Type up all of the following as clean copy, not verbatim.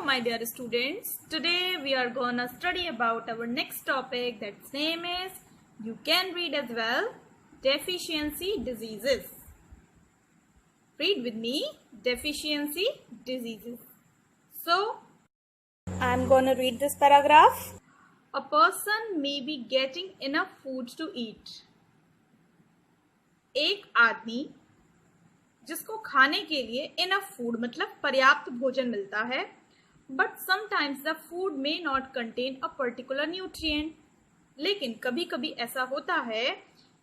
my dear students. Today we are gonna study about our next topic. That's name is, you can read as well, deficiency diseases. Read with me, deficiency diseases. So, I'm gonna read this paragraph. a person may be getting enough food to eat. एक आदमी जिसको खाने के लिए enough food मतलब पर्याप्त भोजन मिलता है, but sometimes the food may not contain a particular nutrient. लेकिन कभी कभी ऐसा होता है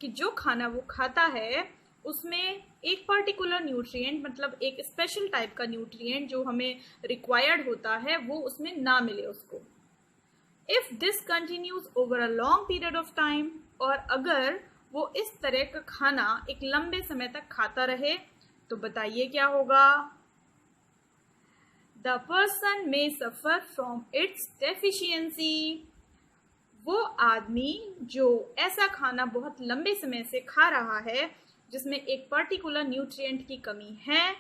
कि जो खाना वो खाता है उसमें एक पर्टिकुलर न्यूट्रिएंट मतलब एक स्पेशल टाइप का न्यूट्रिएंट जो हमें रिक्वायर्ड होता है वो उसमें ना मिले उसको. If this continues over a long period of time, और अगर वो इस तरह का खाना एक लंबे समय तक खाता रहे तो बताइए क्या होगा. The person may suffer from its deficiency. वो आदमी जो ऐसा खाना बहुत लंबे समय से खा रहा है जिसमें एक पर्टिकुलर न्यूट्रिएंट की कमी है,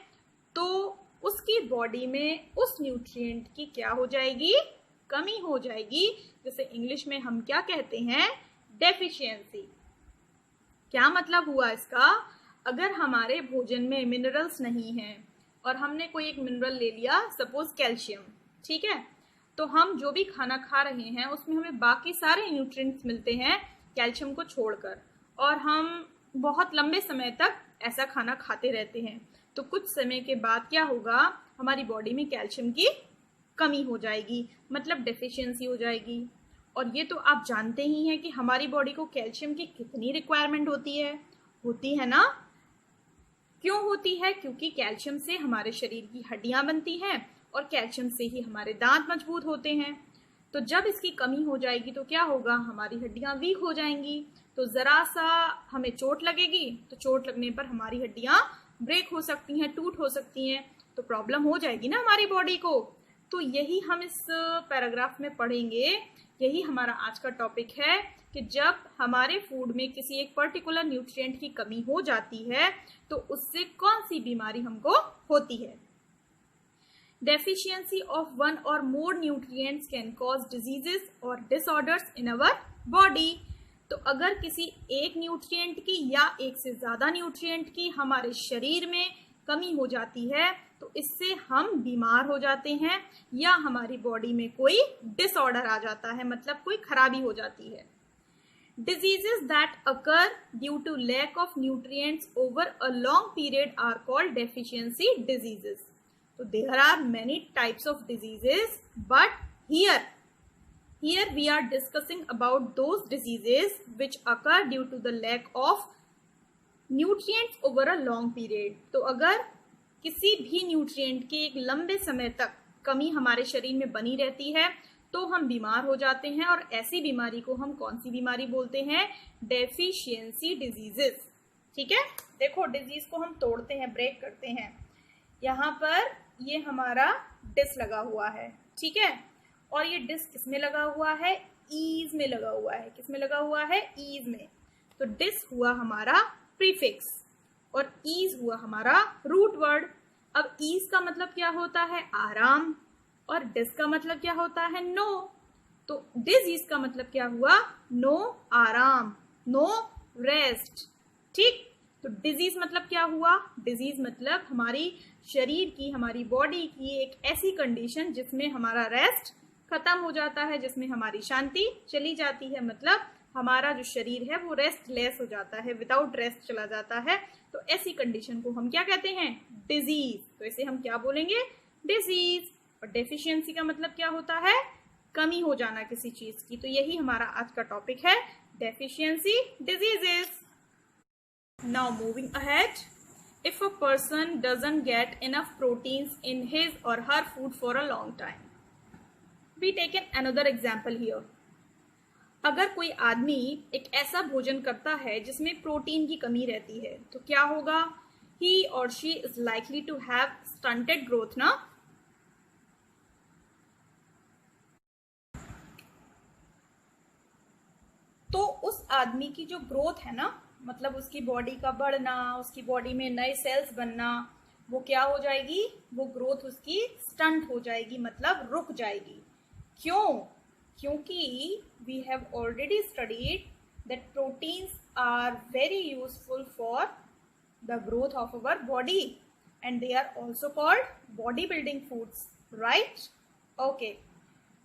तो उसकी बॉडी में उस न्यूट्रिएंट की क्या हो जाएगी, कमी हो जाएगी, जिसे इंग्लिश में हम क्या कहते हैं, डेफिशिएंसी. क्या मतलब हुआ इसका? अगर हमारे भोजन में मिनरल्स नहीं हैं और हमने कोई एक मिनरल ले लिया, सपोज कैल्शियम, ठीक है, तो हम जो भी खाना खा रहे हैं उसमें हमें बाकी सारे न्यूट्रिएंट्स मिलते हैं कैल्शियम को छोड़कर, और हम बहुत लंबे समय तक ऐसा खाना खाते रहते हैं, तो कुछ समय के बाद क्या होगा, हमारी बॉडी में कैल्शियम की कमी हो जाएगी, मतलब डेफिशिएंसी हो जाएगी. और ये तो आप जानते ही हैं कि हमारी बॉडी को कैल्शियम की कितनी रिक्वायरमेंट होती है ना. क्यों होती है? क्योंकि कैल्शियम से हमारे शरीर की हड्डियां बनती हैं और कैल्शियम से ही हमारे दांत मजबूत होते हैं. तो जब इसकी कमी हो जाएगी तो क्या होगा, हमारी हड्डियां वीक हो जाएंगी, तो जरा सा हमें चोट लगेगी, तो चोट लगने पर हमारी हड्डियां ब्रेक हो सकती हैं, टूट हो सकती हैं, तो प्रॉब्लम हो जाएगी ना हमारी बॉडी को. तो यही हम इस पैराग्राफ में पढ़ेंगे. यही हमारा आज का टॉपिक है कि जब हमारे फूड में किसी एक पर्टिकुलर न्यूट्रिएंट की कमी हो जाती है तो उससे कौन सी बीमारी हमको होती है. डेफिशिएंसी ऑफ वन और मोर न्यूट्रिएंट्स कैन कॉज डिजीजेस और डिसऑर्डर्स इन अवर बॉडी. तो अगर किसी एक न्यूट्रिएंट की या एक से ज्यादा न्यूट्रिएंट की हमारे शरीर में कमी हो जाती है तो इससे हम बीमार हो जाते हैं या हमारी बॉडी में कोई डिसऑर्डर आ जाता है, मतलब कोई खराबी हो जाती है. Diseases that occur due to lack of nutrients over a long period are called deficiency diseases. So there are many types of diseases, but here we are discussing about those diseases which occur due to the lack of nutrients over a long period. तो अगर किसी भी nutrient की एक लंबे समय तक कमी हमारे शरीर में बनी रहती है तो हम बीमार हो जाते हैं, और ऐसी बीमारी को हम कौन सी बीमारी बोलते हैं, डेफिशिएंसी डिजीजेस. ठीक है, देखो डिजीज को हम तोड़ते हैं, ब्रेक करते हैं. यहाँ पर ये हमारा डिस्क लगा हुआ है, ठीक है, और ये डिस्क किसमें लगा हुआ है, ईज में लगा हुआ है. किसमें लगा हुआ है, ईज में. तो डिस्क हुआ हमारा प्रीफिक्स और ईज हुआ हमारा रूट वर्ड. अब ईज का मतलब क्या होता है, आराम, और डिस का मतलब क्या होता है, नो. तो डिजीज का मतलब क्या हुआ, नो आराम, नो रेस्ट. ठीक, तो डिजीज मतलब क्या हुआ, डिजीज मतलब हमारी शरीर की, हमारी बॉडी की एक ऐसी कंडीशन जिसमें हमारा रेस्ट खत्म हो जाता है, जिसमें हमारी शांति चली जाती है, मतलब हमारा जो शरीर है वो रेस्टलेस हो जाता है, विदाउट रेस्ट चला जाता है. तो ऐसी कंडीशन को हम क्या कहते हैं, डिजीज. तो इसे हम क्या बोलेंगे, डिजीज. और डेफिशिएंसी का मतलब क्या होता है, कमी हो जाना किसी चीज की. तो यही हमारा आज का टॉपिक है, deficiency diseases. Now moving ahead, if a person doesn't get enough proteins in his or her food for a long time. We take an another example here. अगर कोई आदमी एक ऐसा भोजन करता है जिसमें प्रोटीन की कमी रहती है तो क्या होगा, ही और she is likely to have stunted growth ना. तो उस आदमी की जो ग्रोथ है ना, मतलब उसकी बॉडी का बढ़ना, उसकी बॉडी में नए सेल्स बनना, वो क्या हो जाएगी, वो ग्रोथ उसकी स्टंट हो जाएगी, मतलब रुक जाएगी। क्यों? क्योंकि we have already studied that proteins are very useful for the growth of our body and they are also called body building foods, right? Okay,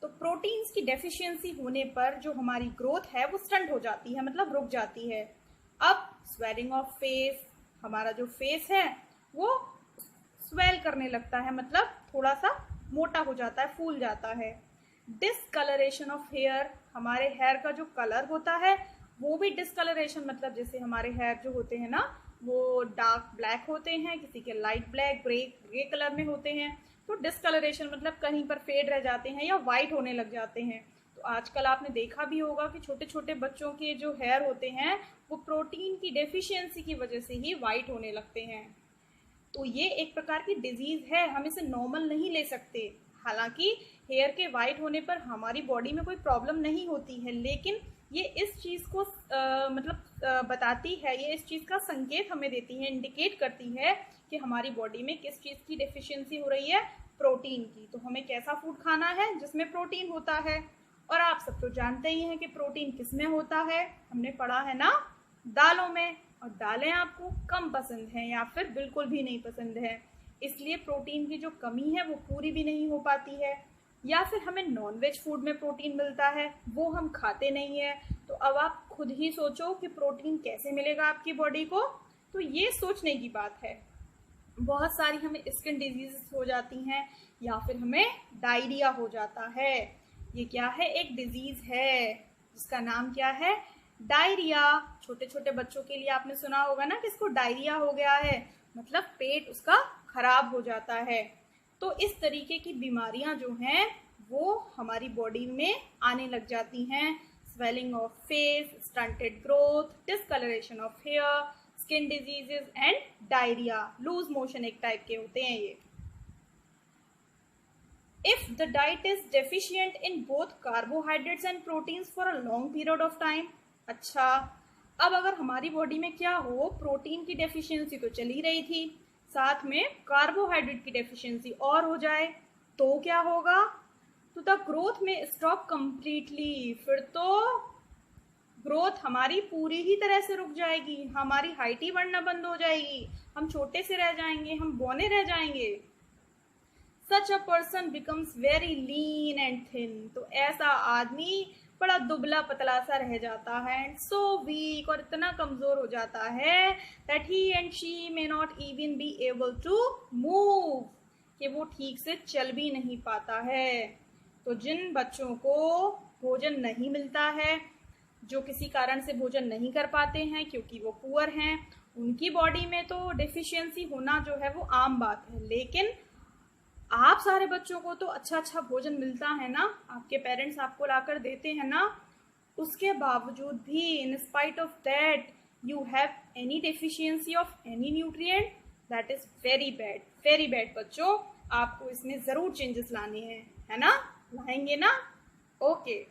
तो प्रोटीन्स की डेफिशिएंसी होने पर जो हमारी ग्रोथ है वो स्टंट हो जाती है, मतलब रुक जाती है। अब स्वेलिंग ऑफ फेस, हमारा जो फेस है वो स्वेल करने लगता है, मतलब थोड़ा सा मोटा हो जाता है, फूल जाता है। डिसकलरेशन ऑफ हेयर, हमारे हेयर का जो कलर होता है वो भी डिसकलरेशन, मतलब जैसे हमारे हेयर जो होते हैं ना वो डार्क ब्लैक होते हैं, किसी के लाइट ब्लैक ग्रे कलर में होते हैं, तो डिसकलरेशन मतलब कहीं पर फेड रह जाते हैं या वाइट होने लग जाते हैं। तो आजकल आपने देखा भी होगा कि छोटे छोटे बच्चों के जो हेयर होते हैं वो प्रोटीन की डेफिशिएंसी की वजह से ही वाइट होने लगते हैं। तो ये एक प्रकार की डिजीज है, हम इसे नॉर्मल नहीं ले सकते। हालांकि हेयर के वाइट होने पर हमारी बॉडी में कोई प्रॉब्लम नहीं होती है, लेकिन ये इस चीज को बताती है, ये इस चीज का संकेत हमें देती है, इंडिकेट करती है कि हमारी बॉडी में किस चीज की डेफिशिएंसी हो रही है, प्रोटीन की। तो हमें कैसा फूड खाना है जिसमें प्रोटीन होता है, और आप सब तो जानते ही हैं कि प्रोटीन किस में होता है, हमने पढ़ा है ना, दालों में। और दालें आपको कम पसंद हैं या फिर बिल्कुल भी नहीं पसंद है, इसलिए प्रोटीन की जो कमी है वो पूरी भी नहीं हो पाती है। या फिर हमें नॉनवेज फूड में प्रोटीन मिलता है, वो हम खाते नहीं है। तो अब आप खुद ही सोचो कि प्रोटीन कैसे मिलेगा आपकी बॉडी को। तो ये सोचने की बात है। बहुत सारी हमें स्किन डिजीजेस हो जाती हैं या फिर हमें डायरिया हो जाता है। ये क्या है? एक डिजीज है जिसका नाम क्या है? डायरिया। छोटे छोटे बच्चों के लिए आपने सुना होगा ना कि इसको डायरिया हो गया है, मतलब पेट उसका खराब हो जाता है। तो इस तरीके की बीमारियां जो हैं वो हमारी बॉडी में आने लग जाती हैं। Swelling of face, stunted growth, discoloration of hair, skin diseases and diarrhoea, loose motion एक टाइप के होते हैं ये। If the diet is deficient in both carbohydrates and proteins for a long period of time, अच्छा, अब अगर हमारी body में क्या हो, प्रोटीन की डेफिशिएंसी तो चली रही थी, साथ में कार्बोहाइड्रेट की डेफिशिएंसी और हो जाए तो क्या होगा? तो द ग्रोथ में स्टॉप कंप्लीटली, फिर तो ग्रोथ हमारी पूरी ही तरह से रुक जाएगी, हमारी हाइट ही बढ़ना बंद हो जाएगी, हम छोटे से रह जाएंगे, हम बौने रह जाएंगे। Such a person becomes very lean and thin, तो ऐसा आदमी बड़ा दुबला पतला सा रह जाता है, and so weak, और इतना कमजोर हो जाता है that he and she may not even be able to move, कि वो ठीक से चल भी नहीं पाता है। तो जिन बच्चों को भोजन नहीं मिलता है, जो किसी कारण से भोजन नहीं कर पाते हैं क्योंकि वो पुअर हैं, उनकी बॉडी में तो डेफिशिएंसी होना जो है वो आम बात है। लेकिन आप सारे बच्चों को तो अच्छा अच्छा भोजन मिलता है ना, आपके पेरेंट्स आपको लाकर देते हैं ना, उसके बावजूद भी in spite of that you have any deficiency of any nutrient, that is very bad, very bad. बच्चों, आपको इसमें जरूर चेंजेस लाने हैं, है ना? लाएंगे ना? Okay,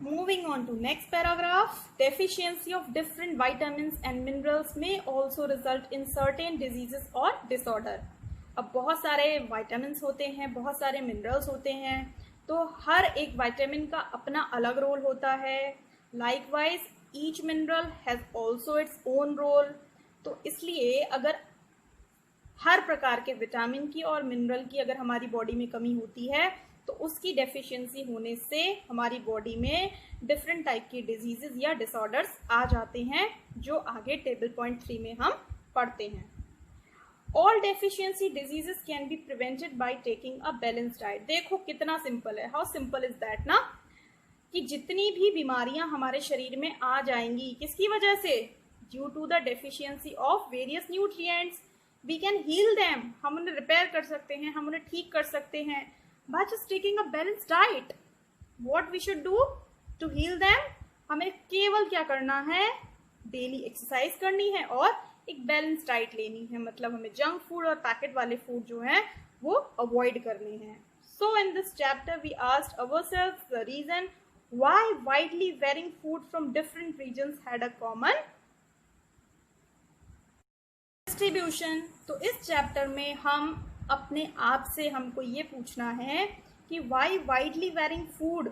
moving on to next paragraph. Deficiency of different vitamins and minerals may also result in certain diseases or disorder. अब बहुत सारे विटामिन्स होते हैं, बहुत सारे मिनरल्स होते हैं, तो हर एक विटामिन का अपना अलग रोल होता है। Likewise each mineral has also its own role. तो इसलिए अगर हर प्रकार के विटामिन की और मिनरल की अगर हमारी बॉडी में कमी होती है तो उसकी डेफिशिएंसी होने से हमारी बॉडी में डिफरेंट टाइप की डिजीजेस या डिसऑर्डर्स आ जाते हैं, जो आगे टेबल पॉइंट 3 में हम पढ़ते हैं। All deficiency diseases can be prevented by taking a balanced diet. देखो कितना सिंपल है, हाउ सिंपल इज दैट ना, कि जितनी भी बीमारियां हमारे शरीर में आ जाएंगी किसकी वजह से? Due to the deficiency of various nutrients, we can heal them, हम उन्हें रिपेयर कर सकते हैं, हम उन्हें ठीक कर सकते हैं by just taking a balanced diet. What we should do to heal them? हमें केवल क्या करना है? डेली एक्सरसाइज करनी है और एक बैलेंस डाइट लेनी है, मतलब हमें जंक फूड और पैकेट वाले फूड जो हैं वो अवॉइड करने हैं। So in this chapter we asked ourselves the reason why widely varying food from different regions had a common distribution. तो इस चैप्टर में हम अपने आप से हमको ये पूछना है कि why widely varying food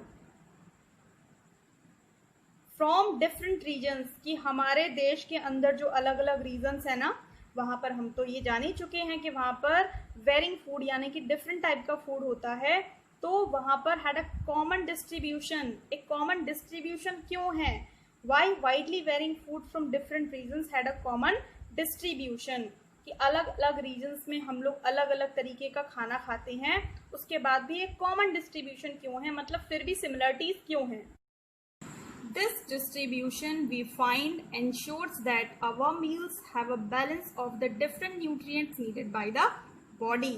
from different regions, कि हमारे देश के अंदर जो अलग अलग रीजन्स है ना, वहाँ पर हम तो ये जान ही चुके हैं कि वहाँ पर वेरिंग फूड यानी कि डिफरेंट टाइप का फूड होता है, तो वहाँ पर हैड अ कॉमन डिस्ट्रीब्यूशन। एक कॉमन डिस्ट्रीब्यूशन क्यों है? Why widely varying food from different regions had a common distribution, कि अलग अलग रीजन्स में हम लोग अलग अलग तरीके का खाना खाते हैं, उसके बाद भी एक कॉमन डिस्ट्रीब्यूशन क्यों है, मतलब फिर भी सिमिलरिटीज क्यों है। This distribution we find ensures that our meals have a balance of the different nutrients needed by the body।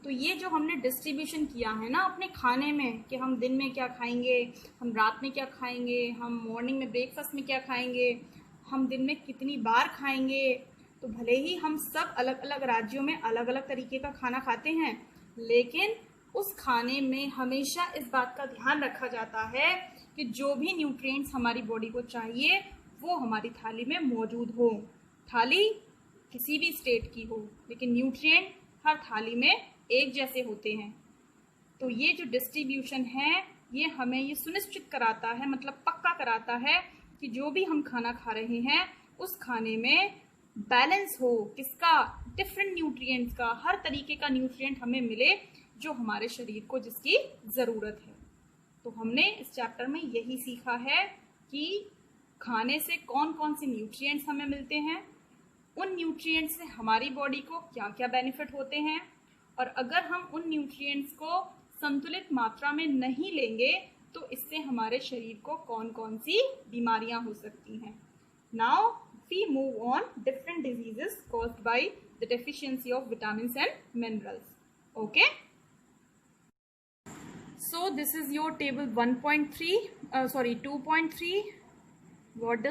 तो ये जो हमने डिस्ट्रीब्यूशन किया है ना अपने खाने में, कि हम दिन में क्या खाएंगे, हम रात में क्या खाएंगे, हम मॉर्निंग में ब्रेकफास्ट में क्या खाएंगे, हम दिन में कितनी बार खाएंगे, तो भले ही हम सब अलग अलग राज्यों में अलग अलग तरीके का खाना खाते हैं, लेकिन उस खाने में हमेशा इस बात का ध्यान रखा जाता है कि जो भी न्यूट्रिएंट्स हमारी बॉडी को चाहिए वो हमारी थाली में मौजूद हो। थाली किसी भी स्टेट की हो, लेकिन न्यूट्रिएंट हर थाली में एक जैसे होते हैं। तो ये जो डिस्ट्रीब्यूशन है ये हमें ये सुनिश्चित कराता है, मतलब पक्का कराता है कि जो भी हम खाना खा रहे हैं उस खाने में बैलेंस हो, किसका, डिफरेंट न्यूट्रिएंट्स का, हर तरीके का न्यूट्रिएंट हमें मिले जो हमारे शरीर को जिसकी ज़रूरत है। तो हमने इस चैप्टर में यही सीखा है कि खाने से कौन कौन से न्यूट्रिएंट्स हमें मिलते हैं, उन न्यूट्रिएंट्स से हमारी बॉडी को क्या क्या बेनिफिट होते हैं, और अगर हम उन न्यूट्रिएंट्स को संतुलित मात्रा में नहीं लेंगे तो इससे हमारे शरीर को कौन कौन सी बीमारियां हो सकती हैं। Now we move on different diseases caused by the deficiency of vitamins and minerals. Okay, so this is your table 2.3. What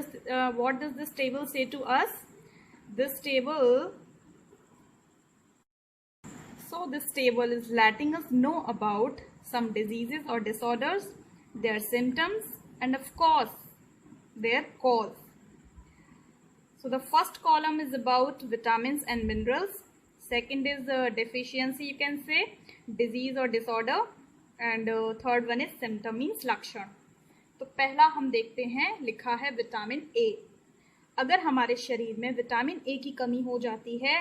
does this table say to us? This table is letting us know about some diseases or disorders, their symptoms, and of course their cause. So the first column is about vitamins and minerals, second is deficiency, you can say, disease or disorder, and third one is symptom means लक्षण। तो पहला हम देखते हैं, लिखा है vitamin A. अगर हमारे शरीर में विटामिन ए की कमी हो जाती है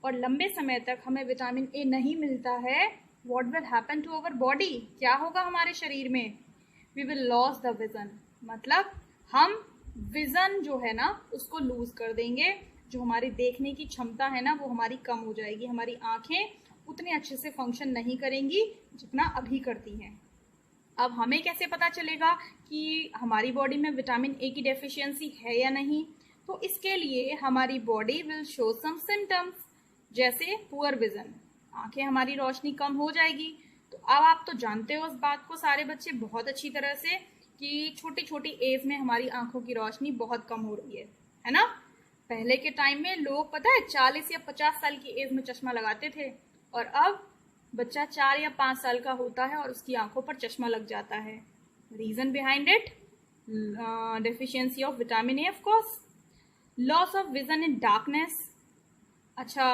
और लंबे समय तक हमें विटामिन ए नहीं मिलता है, what will happen to our body, क्या होगा हमारे शरीर में? We will loss the vision, मतलब हम विजन जो है ना उसको लूज कर देंगे, जो हमारी देखने की क्षमता है ना वो हमारी कम हो जाएगी, हमारी आंखें उतने अच्छे से फंक्शन नहीं करेंगी जितना अभी करती हैं। अब हमें कैसे पता चलेगा कि हमारी बॉडी में विटामिन ए की डेफिशिएंसी है या नहीं? तो इसके लिए हमारी body will show some symptoms, जैसे पुअर विजन, आंखें हमारी रोशनी कम हो जाएगी। तो अब आप तो जानते हो इस बात को सारे बच्चे बहुत अच्छी तरह से कि छोटी छोटी एज में हमारी आंखों की रोशनी बहुत कम हो रही है ना। पहले के टाइम में लोग पता है 40 या 50 साल की एज में चश्मा लगाते थे, और अब बच्चा 4 या 5 साल का होता है और उसकी आंखों पर चश्मा लग जाता है। Reason behind it, deficiency of vitamin A, of course, loss of vision in darkness. अच्छा,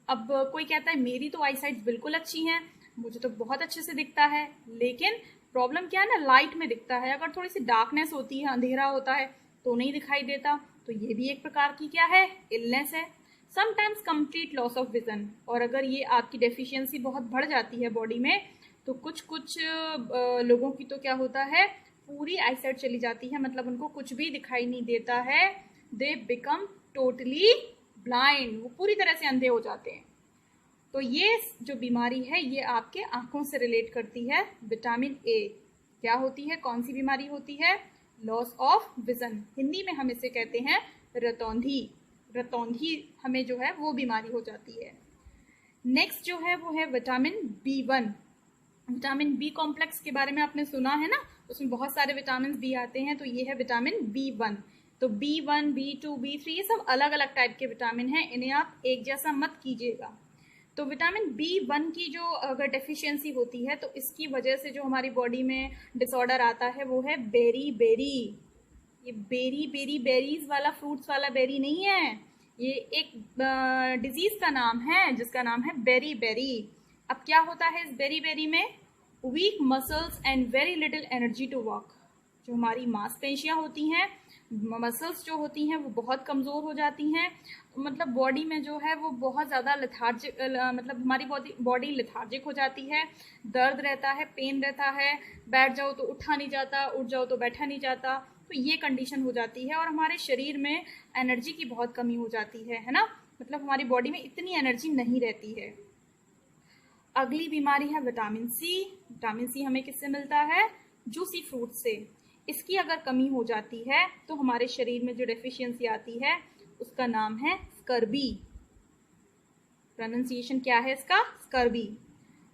अब कोई कहता है मेरी तो आई साइट बिल्कुल अच्छी हैं, मुझे तो बहुत अच्छे से दिखता है, लेकिन प्रॉब्लम क्या है ना, लाइट में दिखता है। अगर थोड़ी सी डार्कनेस होती है, अंधेरा होता है तो नहीं दिखाई देता। तो ये भी एक प्रकार की क्या है, इलनेस है। Sometimes complete loss of vision, और अगर ये आपकी डेफिशिएंसी बहुत बढ़ जाती है बॉडी में तो कुछ लोगों की तो क्या होता है, पूरी आईसाइट चली जाती है, मतलब उनको कुछ भी दिखाई नहीं देता है। दे बिकम टोटली ब्लाइंड, वो पूरी तरह से अंधे हो जाते हैं। तो ये जो बीमारी है ये आपके आंखों से रिलेट करती है। विटामिन ए क्या होती है, कौन सी बीमारी होती है? Loss of vision. हिंदी में हम इसे कहते हैं रतौंधी। रतौंधी हमें जो है वो बीमारी हो जाती है। नेक्स्ट जो है वो है vitamin B1। Vitamin B complex के बारे में आपने सुना है ना, उसमें बहुत सारे विटामिन बी आते हैं। तो ये है विटामिन B1। तो B1, B2, B3 ये सब अलग अलग टाइप के विटामिन हैं, इन्हें आप एक जैसा मत कीजिएगा। तो विटामिन B1 की जो अगर डेफिशिएंसी होती है तो इसकी वजह से जो हमारी बॉडी में डिसऑर्डर आता है वो है बेरी बेरी। ये बेरी बेरी बेरीज वाला, फ्रूट्स वाला बेरी नहीं है, ये एक डिजीज का नाम है जिसका नाम है बेरी बेरी। अब क्या होता है इस बेरी बेरी में? Weak muscles and very little energy to walk. जो हमारी मांसपेशियां होती हैं, मसल्स जो होती हैं वो बहुत कमज़ोर हो जाती हैं, मतलब बॉडी में जो है वो बहुत ज़्यादा लेथार्जिक, मतलब हमारी बॉडी लेथार्जिक हो जाती है, दर्द रहता है, पेन रहता है, बैठ जाओ तो उठा नहीं जाता, उठ जाओ तो बैठा नहीं जाता, तो ये कंडीशन हो जाती है। और हमारे शरीर में एनर्जी की बहुत कमी हो जाती है ना, मतलब हमारी बॉडी में इतनी एनर्जी नहीं रहती है। अगली बीमारी है विटामिन सी। विटामिन सी हमें किससे मिलता है? जूसी फ्रूट से। इसकी अगर कमी हो जाती है तो हमारे शरीर में जो डेफिशिएंसी आती है उसका नाम है स्कर्बी। प्रोनाउंसिएशन क्या है इसका? स्कर्बी।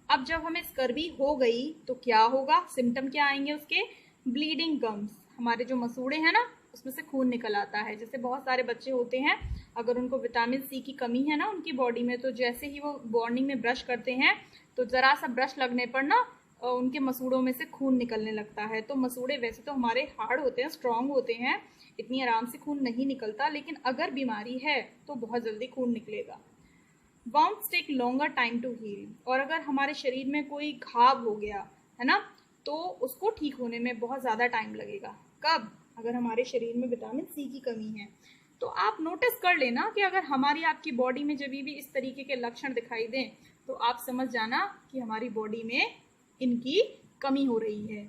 अब जब हमें स्कर्बी हो गई तो क्या होगा? सिम्टम क्या आएंगे उसके? Bleeding gums. हमारे जो मसूड़े हैं ना उसमें से खून निकल आता है। जैसे बहुत सारे बच्चे होते हैं, अगर उनको विटामिन सी की कमी है ना उनकी बॉडी में, तो जैसे ही वो मॉर्निंग में ब्रश करते हैं तो जरा सा ब्रश लगने पर ना उनके मसूड़ों में से खून निकलने लगता है। तो मसूड़े वैसे तो हमारे हार्ड होते हैं, स्ट्रांग होते हैं, इतनी आराम से खून नहीं निकलता, लेकिन अगर बीमारी है तो बहुत जल्दी खून निकलेगा। Wounds take longer time to heal. और अगर हमारे शरीर में कोई घाव हो गया है ना तो उसको ठीक होने में बहुत ज़्यादा टाइम लगेगा। कब? अगर हमारे शरीर में विटामिन सी की कमी है। तो आप नोटिस कर लेना कि अगर हमारी आपकी बॉडी में जब भी इस तरीके के लक्षण दिखाई दें तो आप समझ जाना कि हमारी बॉडी में इनकी कमी हो रही है।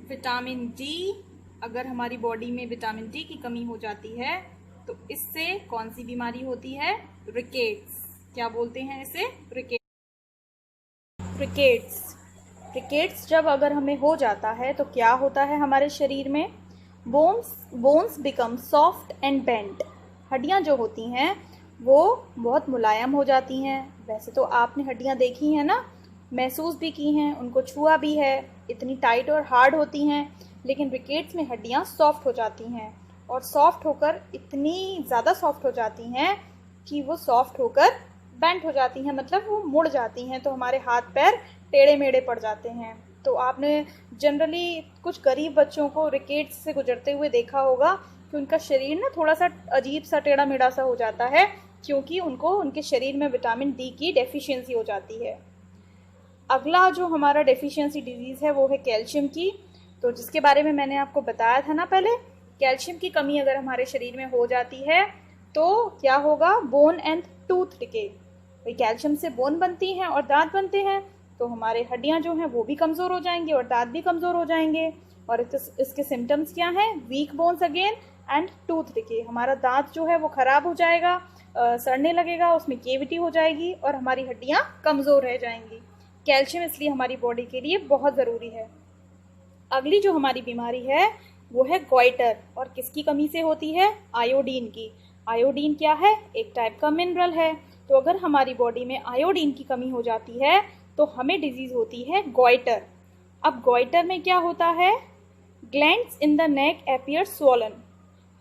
Vitamin D. अगर हमारी बॉडी में विटामिन डी की कमी हो जाती है तो इससे कौन सी बीमारी होती है? रिकेट्स। क्या बोलते हैं इसे? रिकेट्स जब अगर हमें हो जाता है तो क्या होता है हमारे शरीर में? Bones become soft and bent. हड्डियां जो होती हैं वो बहुत मुलायम हो जाती हैं। वैसे तो आपने हड्डियां देखी हैं ना, महसूस भी की हैं, उनको छुआ भी है, इतनी टाइट और हार्ड होती हैं, लेकिन रिकेट्स में हड्डियां सॉफ्ट हो जाती हैं और सॉफ्ट होकर इतनी ज़्यादा सॉफ्ट हो जाती हैं कि वो सॉफ्ट होकर बेंट हो जाती हैं, मतलब वो मुड़ जाती हैं, तो हमारे हाथ पैर टेढ़े मेढ़े पड़ जाते हैं। तो आपने जनरली कुछ गरीब बच्चों को रिकेट्स से गुजरते हुए देखा होगा कि उनका शरीर ना थोड़ा सा अजीब सा टेढ़ा मेढ़ा सा हो जाता है, क्योंकि उनको उनके शरीर में विटामिन डी की डेफिशिएंसी हो जाती है। अगला जो हमारा डेफिशिएंसी डिजीज़ है वो है कैल्शियम की। तो जिसके बारे में मैंने आपको बताया था ना पहले, कैल्शियम की कमी अगर हमारे शरीर में हो जाती है तो क्या होगा? Bone and tooth decay. भाई कैल्शियम से बोन बनती हैं और दांत बनते हैं, तो हमारे हड्डियां जो हैं वो भी कमज़ोर हो जाएंगे और दांत भी कमज़ोर हो जाएंगे। और इसके सिम्टम्स क्या हैं? Weak bones again and tooth decay. हमारा दांत जो है वो खराब हो जाएगा, सड़ने लगेगा, उसमें केविटी हो जाएगी और हमारी हड्डियां कमज़ोर रह जाएंगी। कैल्शियम इसलिए हमारी बॉडी के लिए बहुत ज़रूरी है। अगली जो हमारी बीमारी है वो है गॉइटर। और किसकी कमी से होती है? आयोडीन की। आयोडीन क्या है? एक टाइप का मिनरल है। तो अगर हमारी बॉडी में आयोडीन की कमी हो जाती है तो हमें डिजीज़ होती है गॉइटर। अब गॉइटर में क्या होता है? Glands in the neck appear swollen.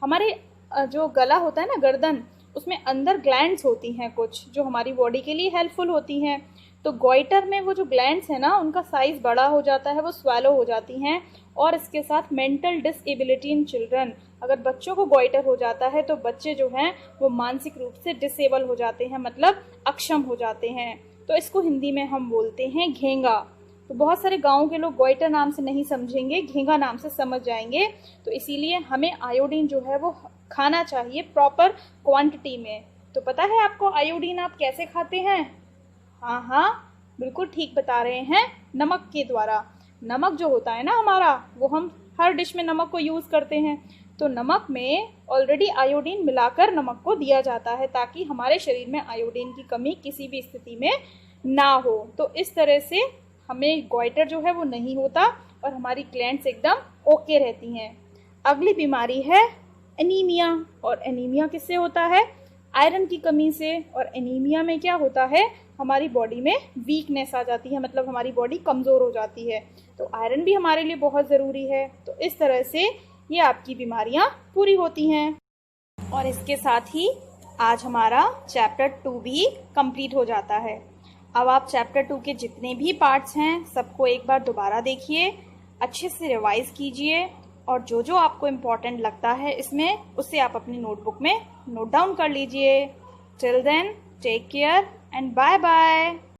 हमारे जो गला होता है ना, गर्दन, उसमें अंदर ग्लैंड्स होती हैं कुछ जो हमारी बॉडी के लिए हेल्पफुल होती हैं। तो गॉइटर में वो जो ग्लैंड्स हैं ना उनका साइज़ बड़ा हो जाता है, वो स्वेलो हो जाती हैं। और इसके साथ मेंटल डिसेबिलिटी इन चिल्ड्रन। अगर बच्चों को गॉइटर हो जाता है तो बच्चे जो हैं वो मानसिक रूप से डिसेबल हो जाते हैं, मतलब अक्षम हो जाते हैं। तो इसको हिंदी में हम बोलते हैं घेंगा। तो बहुत सारे गाँव के लोग गॉइटर नाम से नहीं समझेंगे, घेंगा नाम से समझ जाएंगे। तो इसीलिए हमें आयोडीन जो है वो खाना चाहिए प्रॉपर क्वांटिटी में। तो पता है आपको आयोडीन आप कैसे खाते हैं? हाँ, बिल्कुल ठीक बता रहे हैं, नमक के द्वारा। नमक जो होता है ना हमारा, वो हम हर डिश में नमक को यूज़ करते हैं। तो नमक में ऑलरेडी आयोडीन मिलाकर नमक को दिया जाता है ताकि हमारे शरीर में आयोडीन की कमी किसी भी स्थिति में ना हो। तो इस तरह से हमें गॉइटर जो है वो नहीं होता और हमारी ग्लैंड्स एकदम ओके रहती हैं। अगली बीमारी है एनीमिया। और एनीमिया किससे होता है? आयरन की कमी से। और एनीमिया में क्या होता है? हमारी बॉडी में वीकनेस आ जाती है, मतलब हमारी बॉडी कमज़ोर हो जाती है। तो आयरन भी हमारे लिए बहुत ज़रूरी है। तो इस तरह से ये आपकी बीमारियां पूरी होती हैं। और इसके साथ ही आज हमारा चैप्टर 2 भी कंप्लीट हो जाता है। अब आप चैप्टर 2 के जितने भी पार्ट्स हैं सबको एक बार दोबारा देखिए, अच्छे से रिवाइज कीजिए और जो जो आपको इम्पोर्टेंट लगता है इसमें उसे आप अपनी नोटबुक में नोट डाउन कर लीजिए। Till then take care and bye bye.